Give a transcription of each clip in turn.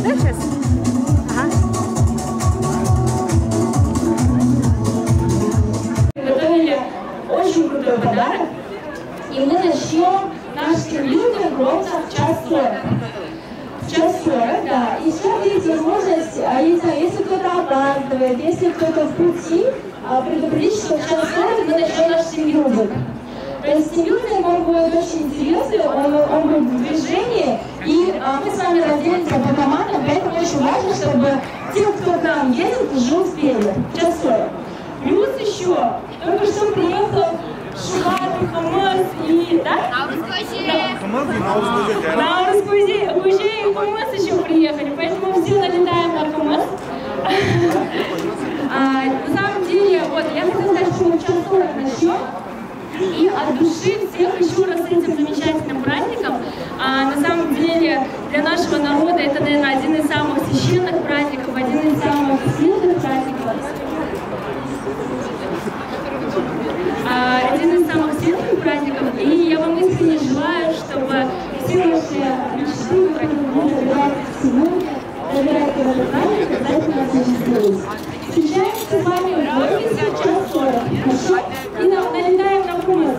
Да, сейчас? Ага. Готовили очень крутой подарок. И мы начнем наш стримбилдинг ровно в 1:40. В 1:40, да. И сейчас есть возможность, я не знаю, если кто-то опаздывает, если кто-то в пути, предупредить, что в 1:40 мы начнем наш стримбилдинг. То есть стримбилдинг, он будет очень интересный, он будет в движении, и мы с вами разделимся по командам, поэтому очень важно, чтобы те, кто к нам едет, уже успели. В 1:40. Плюс еще, только что приехал Шуватый, ХАМАС и, да? Наурскузе, уже и ХАМАС еще приехали, поэтому все налетаем на ХАМАС. На самом деле, вот, я хотела сказать, что мы в 1:40 начнем. И от души всех еще раз с этим замечательным праздником. На самом деле для нашего народа это, наверное, один из самых священных праздников, один из самых сильных праздников. Один из самых светлых праздников. И я вам искренне желаю, чтобы все ваши мечты, которые вы забираете сегодня, забираете в этот праздник, обязательно осуществились. Встречаемся с вами в офисе в 1:40. Хорошо? И налетаем на ХАМАС.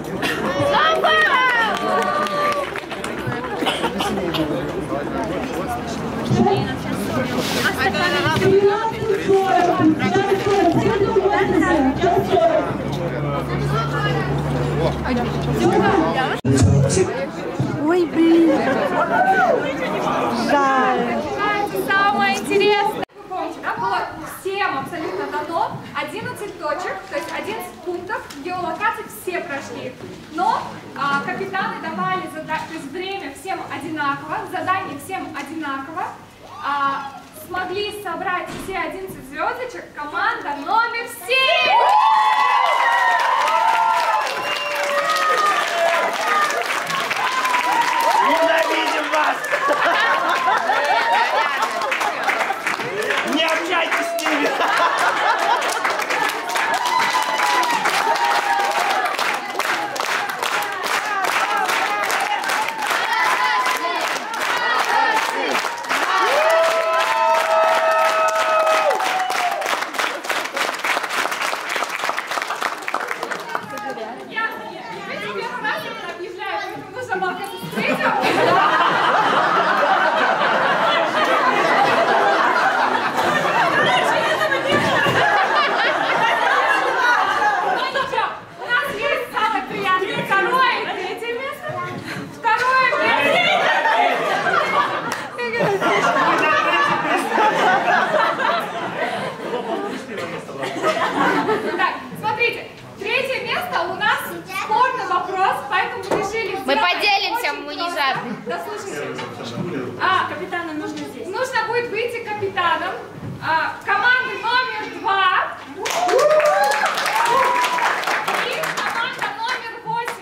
Ой, блин. Жаль. Самое интересное. Вы помните, да, было всем абсолютно дано 11 точек, то есть 11 пунктов геолокации все прошли. Но капитаны давали задание, то есть время всем одинаково, задание всем одинаково. Смогли собрать все 11 звездочек команда номер 7! Ненавидим вас! Не общайтесь с ними! Так, смотрите, третье место у нас спорный вопрос, поэтому решили... Мы поделимся, мы не жадны. Да, слушайте. Капитана нужно здесь. Нужно будет выйти капитаном команды номер 2 и команда номер 8.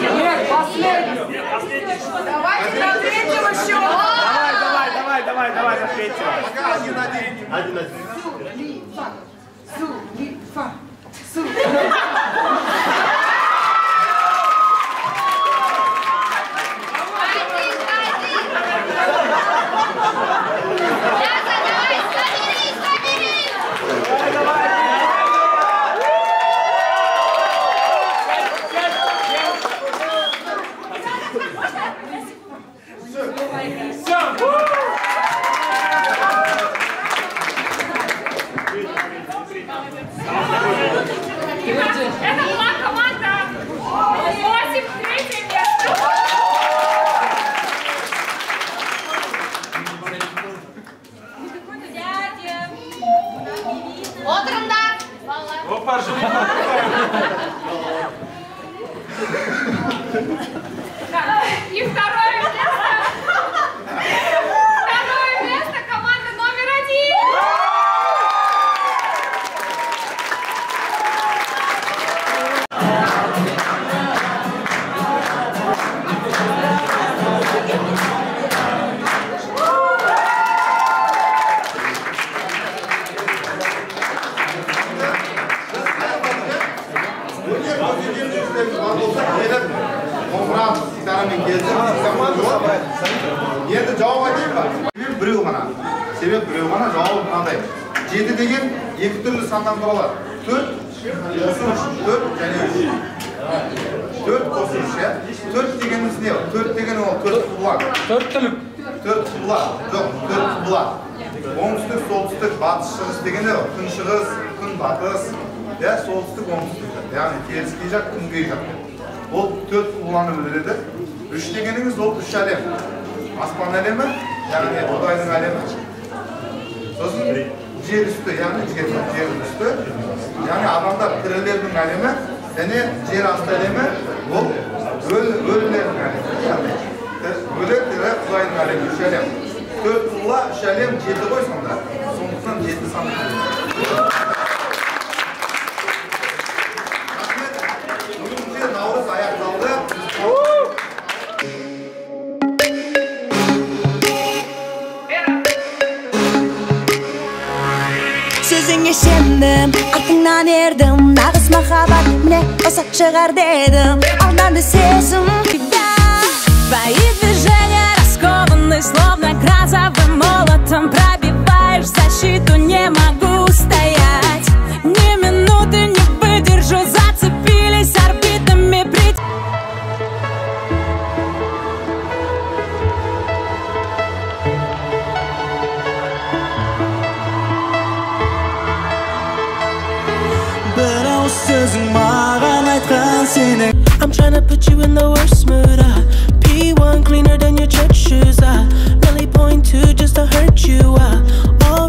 Нет, последний. Давайте на третьего счета. Давай, на третьего. Один. Сулифа. Это была команда 8, третье место. Отранда! И второе место команда номер 1. Gitaramen geldi. Endi javob aytayım mı? Sebep birev gana. Sebep birev gana, javob qanday? 7 degen iki türlü sandan quraladi. 4 және 3. 4 qo'shilishi. 4 deganimiz ne? 4 degani o 4 qibla. 4 tilib. 4 qibla. Yo'q, 4 qibla. Oңтүстік, солтүстік, батыс, шығыс дегенде күн шығыс, күн батыс, солтүстік, оңтүстік. Яғни теріскей жақ, күнгей жақ. Ол 4 қибланы білдіреді. 3 дегеніңіз ол 3 әлем. Аспан әлемі, яғни Құдайдың әлемі. Сосын жер үсті, яғни жер үсті. Яғни адамдар тірілердің әлемі, және жер асты әлемі, ол өлілердің әлемі. Яғни өлі тірі Құдайдың әлемі, 3 әлем. 4 қыбла, 3 әлем, 7 ғой сонда. Сондықтан 7 сан. Рахмет. Бүгінге Наурыз аяқталды. Сөзіңе сендім, артыңнан ердім, нағыз махаббат не болса шығар дедім. Алданды сезім. Твои движения раскованы, словно грозовым молотом. Пробиваешь защиту, не могу стоять. Ни минуты не выдержу, зацепились орбитами. I'm tryna put you in the worst mood. P1 cleaner than your church shoes. Really point to just to hurt you. All